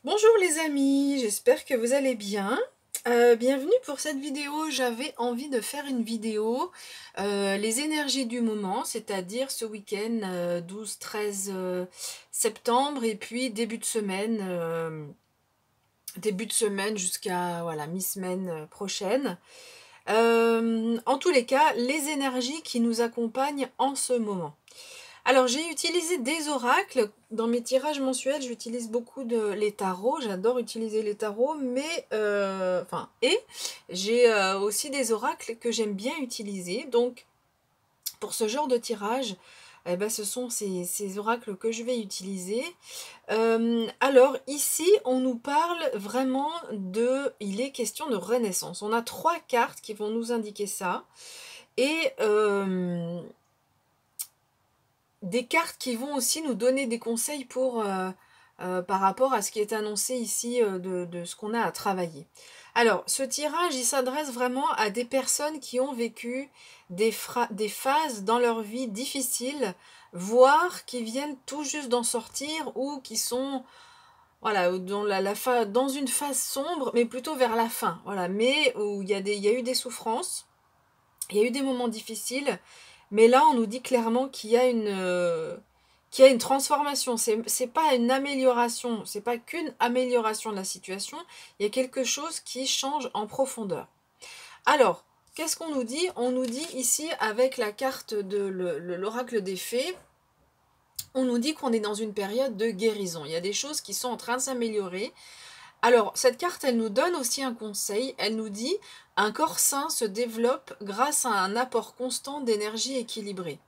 Bonjour les amis, j'espère que vous allez bien. Bienvenue pour cette vidéo. J'avais envie de faire une vidéo les énergies du moment, c'est-à-dire ce week-end 12-13 septembre et puis début de semaine jusqu'à voilà, mi-semaine prochaine. En tous les cas, les énergies qui nous accompagnent en ce moment. Alors, j'ai utilisé des oracles. Dans mes tirages mensuels, j'utilise beaucoup les tarots. J'adore utiliser les tarots, mais... j'ai aussi des oracles que j'aime bien utiliser. Donc, pour ce genre de tirage, eh ben, ce sont ces oracles que je vais utiliser. Alors, ici, on nous parle vraiment de... Il est question de renaissance. On a 3 cartes qui vont nous indiquer ça. Et... des cartes qui vont aussi nous donner des conseils par rapport à ce qui est annoncé ici de ce qu'on a à travailler. Alors, ce tirage, il s'adresse vraiment à des personnes qui ont vécu des phases dans leur vie difficiles, voire qui viennent tout juste d'en sortir ou qui sont voilà, dans une phase sombre, mais plutôt vers la fin. Voilà, mais où il y a eu des souffrances, il y a eu des moments difficiles, mais là, on nous dit clairement qu'il y a une transformation. C'est pas une amélioration, c'est pas qu'une amélioration de la situation, il y a quelque chose qui change en profondeur. Alors, qu'est-ce qu'on nous dit? On nous dit ici, avec la carte de l'oracle des fées, on nous dit qu'on est dans une période de guérison. Il y a des choses qui sont en train de s'améliorer. Alors, cette carte, elle nous donne aussi un conseil. Elle nous dit un corps sain se développe grâce à un apport constant d'énergie équilibrée.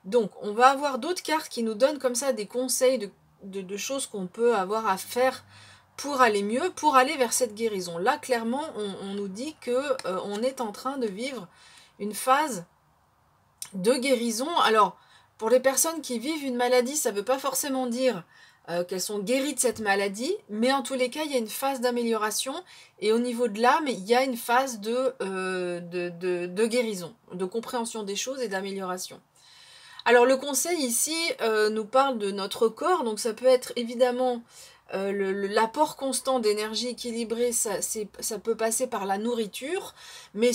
Donc, on va avoir d'autres cartes qui nous donnent comme ça des conseils de choses qu'on peut avoir à faire pour aller mieux, pour aller vers cette guérison. Là, clairement, on nous dit que on est en train de vivre une phase de guérison. Alors, pour les personnes qui vivent une maladie, ça ne veut pas forcément dire qu'elles sont guéries de cette maladie, mais en tous les cas, il y a une phase d'amélioration, et au niveau de l'âme, il y a une phase de guérison, de compréhension des choses et d'amélioration. Alors le conseil ici nous parle de notre corps, donc ça peut être évidemment l'apport constant d'énergie équilibrée, ça peut passer par la nourriture, mais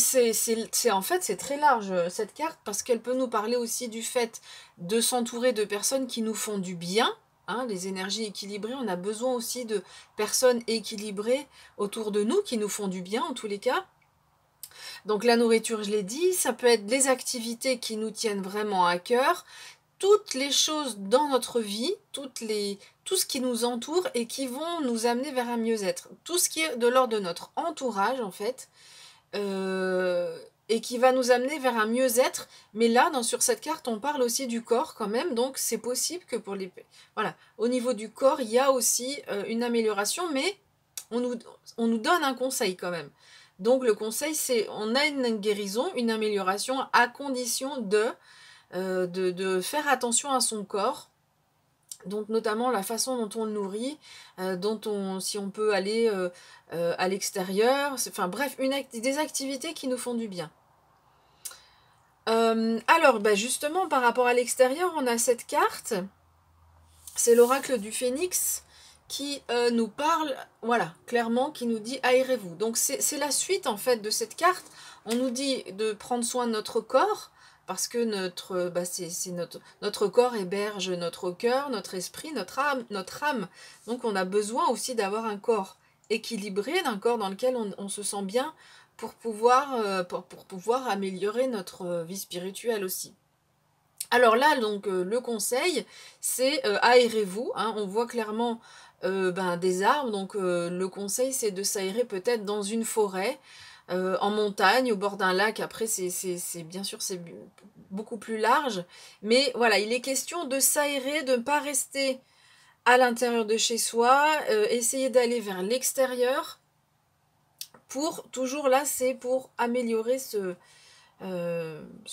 en fait c'est très large cette carte, parce qu'elle peut nous parler aussi du fait de s'entourer de personnes qui nous font du bien. Hein, les énergies équilibrées, on a besoin aussi de personnes équilibrées autour de nous qui nous font du bien en tous les cas. Donc la nourriture, je l'ai dit, ça peut être les activités qui nous tiennent vraiment à cœur, toutes les choses dans notre vie, tout ce qui nous entoure et qui vont nous amener vers un mieux-être. Tout ce qui est de l'ordre de notre entourage, en fait, et qui va nous amener vers un mieux-être. Mais là, sur cette carte, on parle aussi du corps quand même, donc c'est possible que voilà, au niveau du corps, il y a aussi une amélioration, mais on nous donne un conseil quand même. Donc le conseil, c'est on a une guérison, une amélioration, à condition de faire attention à son corps, donc notamment la façon dont on le nourrit, si on peut aller à l'extérieur, enfin bref, des activités qui nous font du bien. Alors justement, par rapport à l'extérieur, on a cette carte, c'est l'oracle du phénix, qui nous parle, voilà, clairement, qui nous dit aérez-vous. Donc c'est la suite en fait de cette carte. On nous dit de prendre soin de notre corps, parce que notre corps héberge notre cœur, notre esprit, notre âme. Donc on a besoin aussi d'avoir un corps équilibré, d'un corps dans lequel on se sent bien, pour pouvoir améliorer notre vie spirituelle aussi. Alors là, donc, le conseil, c'est aérez-vous. Hein, on voit clairement des arbres, donc le conseil, c'est de s'aérer peut-être dans une forêt, en montagne, au bord d'un lac. Après, bien sûr, c'est beaucoup plus large. Mais voilà, il est question de s'aérer, de ne pas rester à l'intérieur de chez soi, essayer d'aller vers l'extérieur. Toujours là, c'est pour améliorer ce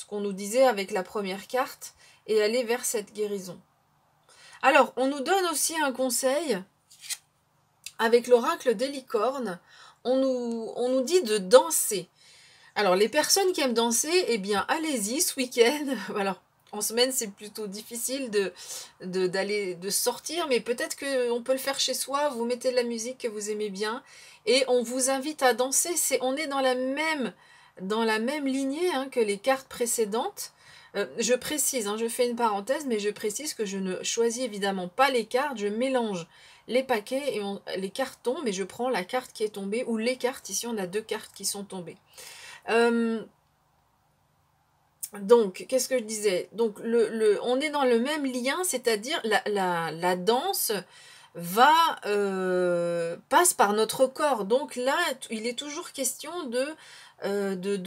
qu'on nous disait avec la première carte, et aller vers cette guérison. Alors, on nous donne aussi un conseil avec l'oracle des licornes. On nous dit de danser. Alors, les personnes qui aiment danser, eh bien, allez-y ce week-end. Alors, En semaine, c'est plutôt difficile de sortir, mais peut-être qu'on peut le faire chez soi. Vous mettez de la musique que vous aimez bien et on vous invite à danser. On est dans la même lignée hein, que les cartes précédentes. Je précise, hein, je fais une parenthèse, mais je précise que je ne choisis évidemment pas les cartes. Je mélange les paquets et les cartes tombent et je prends la carte qui est tombée ou les cartes. Ici, on a 2 cartes qui sont tombées. Donc, qu'est-ce que je disais? Donc, on est dans le même lien, c'est-à-dire la danse passe par notre corps. Donc là, il est toujours question de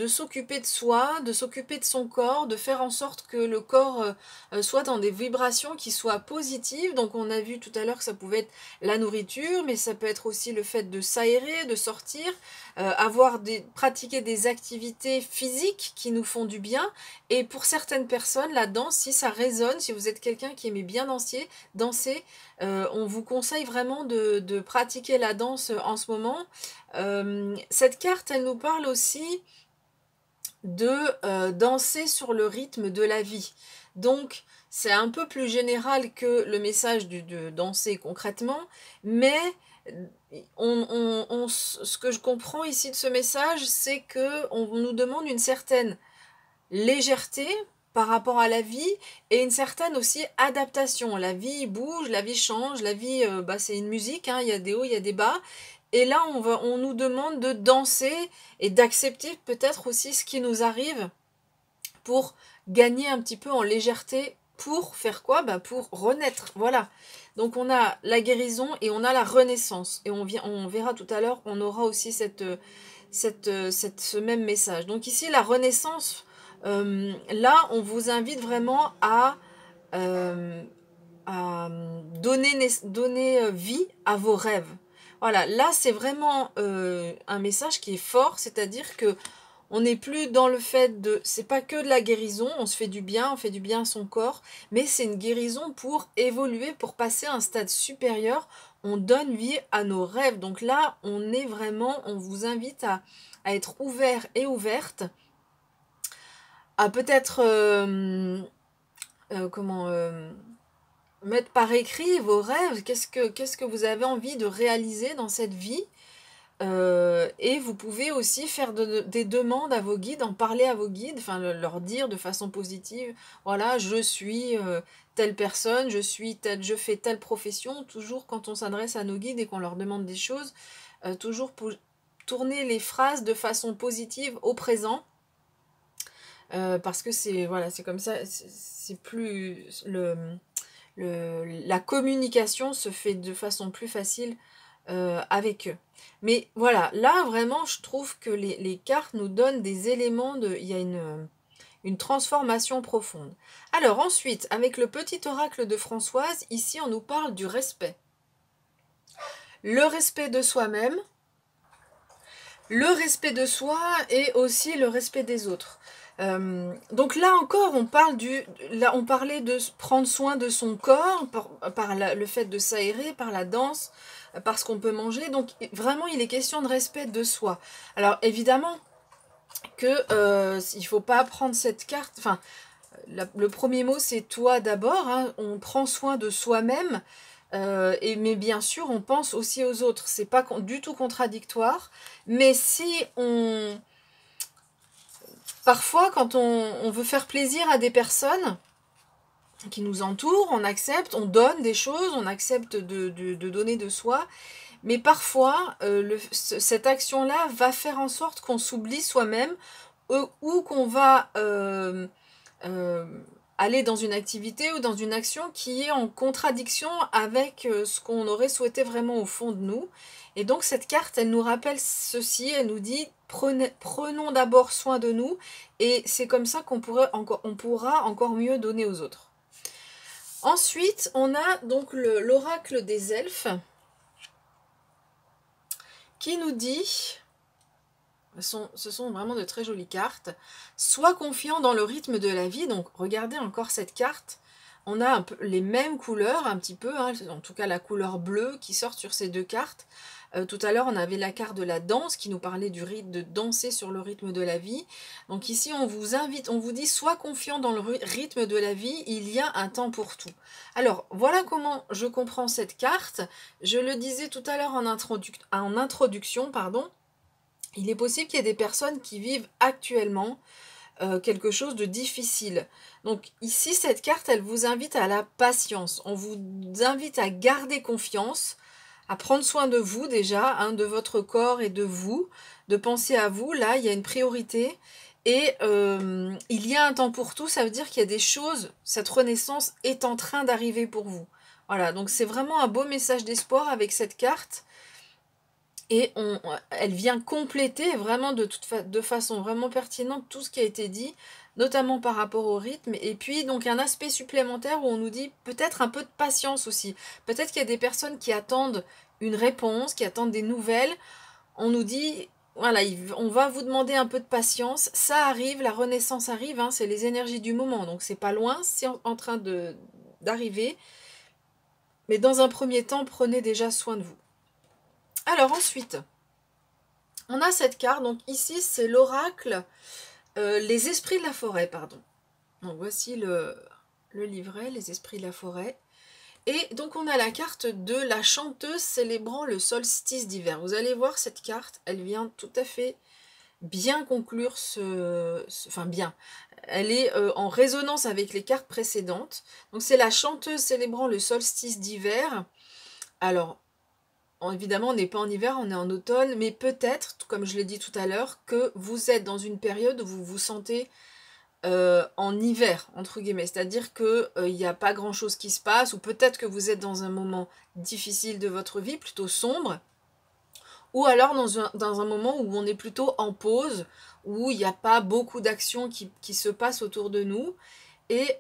s'occuper de soi, de s'occuper de son corps, de faire en sorte que le corps soit dans des vibrations qui soient positives. Donc on a vu tout à l'heure que ça pouvait être la nourriture, mais ça peut être aussi le fait de s'aérer, de sortir, pratiquer des activités physiques qui nous font du bien. Et pour certaines personnes, la danse, si ça résonne, si vous êtes quelqu'un qui aimait bien danser, on vous conseille vraiment de pratiquer la danse en ce moment. Cette carte, elle nous parle aussi de danser sur le rythme de la vie. Donc, c'est un peu plus général que le message de danser concrètement, mais ce que je comprends ici de ce message, c'est qu'on nous demande une certaine légèreté par rapport à la vie et une certaine aussi adaptation. La vie bouge, la vie change, la vie, c'est une musique, hein, il y a des hauts, il y a des bas. Et là, on nous demande de danser et d'accepter peut-être aussi ce qui nous arrive pour gagner un petit peu en légèreté. Pour faire quoi? Pour renaître, voilà. Donc on a la guérison et on a la renaissance. Et on verra tout à l'heure, on aura aussi ce même message. Donc ici, la renaissance, là, on vous invite vraiment à donner vie à vos rêves. Voilà, là c'est vraiment un message qui est fort, c'est-à-dire que on n'est plus dans le fait c'est pas que de la guérison, on se fait du bien, on fait du bien à son corps, mais c'est une guérison pour évoluer, pour passer à un stade supérieur, on donne vie à nos rêves. Donc là, on vous invite à être ouvert et ouverte, à peut-être, mettre par écrit vos rêves, qu'est-ce que vous avez envie de réaliser dans cette vie. Et vous pouvez aussi faire des demandes à vos guides, en parler à vos guides, enfin leur dire de façon positive, voilà, je suis telle personne, je fais telle profession. Toujours quand on s'adresse à nos guides et qu'on leur demande des choses, toujours pour tourner les phrases de façon positive au présent. Parce que c'est comme ça, c'est plus la communication se fait de façon plus facile avec eux. Mais voilà, là vraiment je trouve que les cartes nous donnent des éléments il y a une transformation profonde. Alors ensuite, avec le petit oracle de Françoise, ici on nous parle du respect. Le respect de soi-même, le respect de soi et aussi le respect des autres. Donc là encore, on parlait de prendre soin de son corps par le fait de s'aérer, par la danse, par ce qu'on peut manger. Donc vraiment, il est question de respect de soi. Alors évidemment que il faut pas prendre cette carte. Enfin, le premier mot c'est toi d'abord. Hein, on prend soin de soi-même. Mais bien sûr, on pense aussi aux autres. C'est pas du tout contradictoire. Mais si parfois, quand on veut faire plaisir à des personnes qui nous entourent, on accepte, on donne des choses, on accepte de donner de soi. Mais parfois, cette action-là va faire en sorte qu'on s'oublie soi-même ou qu'on va aller dans une activité ou dans une action qui est en contradiction avec ce qu'on aurait souhaité vraiment au fond de nous. Et donc cette carte, elle nous rappelle ceci, elle nous dit prenons d'abord soin de nous et c'est comme ça qu'on pourra encore mieux donner aux autres. Ensuite, on a donc l'oracle des elfes qui nous dit, ce sont vraiment de très jolies cartes, sois confiant dans le rythme de la vie. Donc regardez encore cette carte, on a un peu les mêmes couleurs, un petit peu, hein, en tout cas la couleur bleue qui sort sur ces deux cartes. Tout à l'heure, on avait la carte de la danse qui nous parlait du rythme de danser sur le rythme de la vie. Donc ici, on vous invite, on vous dit, sois confiant dans le rythme de la vie, il y a un temps pour tout. Alors, voilà comment je comprends cette carte. Je le disais tout à l'heure en introduction, pardon. Il est possible qu'il y ait des personnes qui vivent actuellement quelque chose de difficile. Donc ici, cette carte, elle vous invite à la patience. On vous invite à garder confiance, à prendre soin de vous déjà, hein, de votre corps et de vous, de penser à vous. Là, il y a une priorité et il y a un temps pour tout. Ça veut dire qu'il y a des choses, cette renaissance est en train d'arriver pour vous. Voilà, donc c'est vraiment un beau message d'espoir avec cette carte. Et elle vient compléter vraiment de façon vraiment pertinente tout ce qui a été dit, notamment par rapport au rythme. Et puis donc un aspect supplémentaire où on nous dit peut-être un peu de patience aussi. Peut-être qu'il y a des personnes qui attendent une réponse, qui attendent des nouvelles. On nous dit, voilà, on va vous demander un peu de patience. Ça arrive, la renaissance arrive, hein, c'est les énergies du moment. Donc c'est pas loin, c'est en train d'arriver. Mais dans un premier temps, prenez déjà soin de vous. Alors ensuite, on a cette carte, donc ici c'est l'oracle, les esprits de la forêt, pardon. Donc voici le livret, les esprits de la forêt. Et donc on a la carte de la chanteuse célébrant le solstice d'hiver. Vous allez voir cette carte, elle vient tout à fait bien conclure enfin bien, elle est en résonance avec les cartes précédentes. Donc c'est la chanteuse célébrant le solstice d'hiver. Alors, évidemment, on n'est pas en hiver, on est en automne, mais peut-être, comme je l'ai dit tout à l'heure, que vous êtes dans une période où vous vous sentez en hiver, entre guillemets. C'est-à-dire qu'il n'y a pas grand-chose qui se passe, ou peut-être que vous êtes dans un moment difficile de votre vie, plutôt sombre, ou alors dans un moment où on est plutôt en pause, où il n'y a pas beaucoup d'actions qui se passent autour de nous, et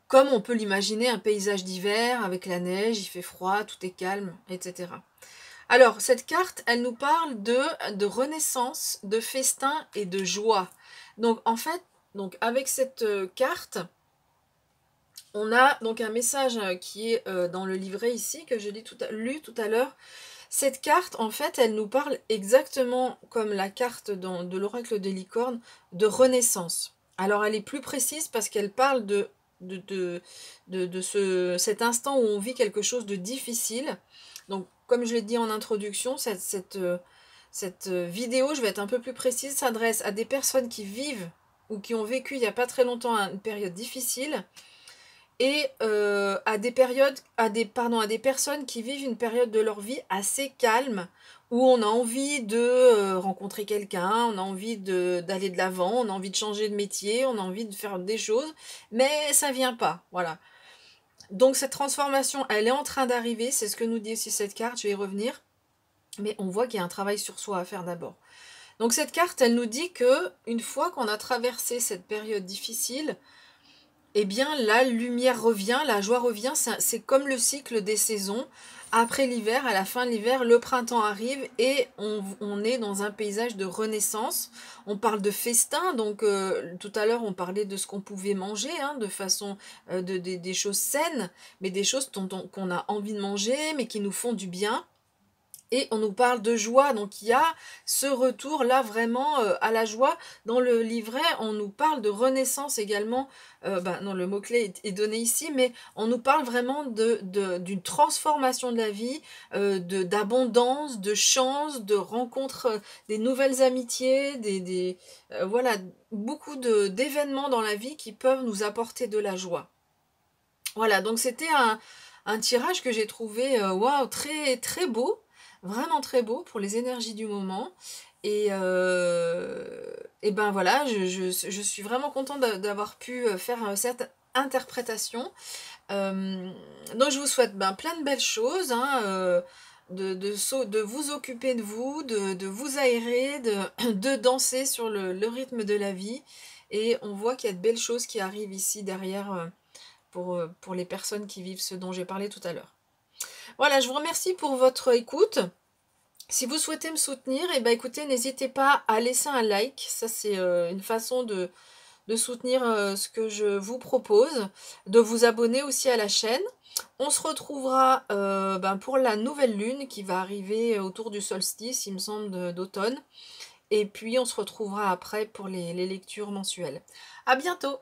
comme on peut l'imaginer, un paysage d'hiver avec la neige, il fait froid, tout est calme, etc. Alors, cette carte, elle nous parle de renaissance, de festin et de joie. Donc, en fait, donc, avec cette carte, on a donc un message qui est dans le livret ici, que j'ai lu tout à l'heure. Cette carte, en fait, elle nous parle exactement comme la carte de l'oracle des licornes, de renaissance. Alors, elle est plus précise parce qu'elle parle cet instant où on vit quelque chose de difficile. Donc, comme je l'ai dit en introduction, cette vidéo, je vais être un peu plus précise, s'adresse à des personnes qui vivent ou qui ont vécu il n'y a pas très longtemps une période difficile et à des personnes qui vivent une période de leur vie assez calme, où on a envie de rencontrer quelqu'un, on a envie d'aller de l'avant, on a envie de changer de métier, on a envie de faire des choses, mais ça vient pas, voilà. Donc cette transformation, elle est en train d'arriver, c'est ce que nous dit aussi cette carte, je vais y revenir, mais on voit qu'il y a un travail sur soi à faire d'abord. Donc cette carte, elle nous dit que une fois qu'on a traversé cette période difficile, eh bien la lumière revient, la joie revient, c'est comme le cycle des saisons. Après l'hiver, à la fin de l'hiver, le printemps arrive et on est dans un paysage de renaissance. On parle de festin, donc tout à l'heure on parlait de ce qu'on pouvait manger, hein, de façon des choses saines, mais des choses qu'on a envie de manger, mais qui nous font du bien. Et on nous parle de joie, donc il y a ce retour-là vraiment à la joie. Dans le livret, on nous parle de renaissance également. Non, le mot-clé est donné ici, mais on nous parle vraiment d'une transformation de la vie, d'abondance, de chance, de rencontres, des nouvelles amitiés, voilà, beaucoup d'événements dans la vie qui peuvent nous apporter de la joie. Voilà, donc c'était un tirage que j'ai trouvé waouh, très, très beau. Vraiment très beau pour les énergies du moment. Et ben voilà, je suis vraiment contente d'avoir pu faire cette interprétation. Donc je vous souhaite plein de belles choses, hein, de vous occuper de vous, de vous aérer, de danser sur le rythme de la vie. Et on voit qu'il y a de belles choses qui arrivent ici derrière pour les personnes qui vivent ce dont j'ai parlé tout à l'heure. Voilà, je vous remercie pour votre écoute. Si vous souhaitez me soutenir, eh ben écoutez, n'hésitez pas à laisser un like. Ça, c'est une façon de soutenir ce que je vous propose, de vous abonner aussi à la chaîne. On se retrouvera pour la nouvelle lune qui va arriver autour du solstice, il me semble, d'automne. Et puis on se retrouvera après pour les lectures mensuelles. À bientôt!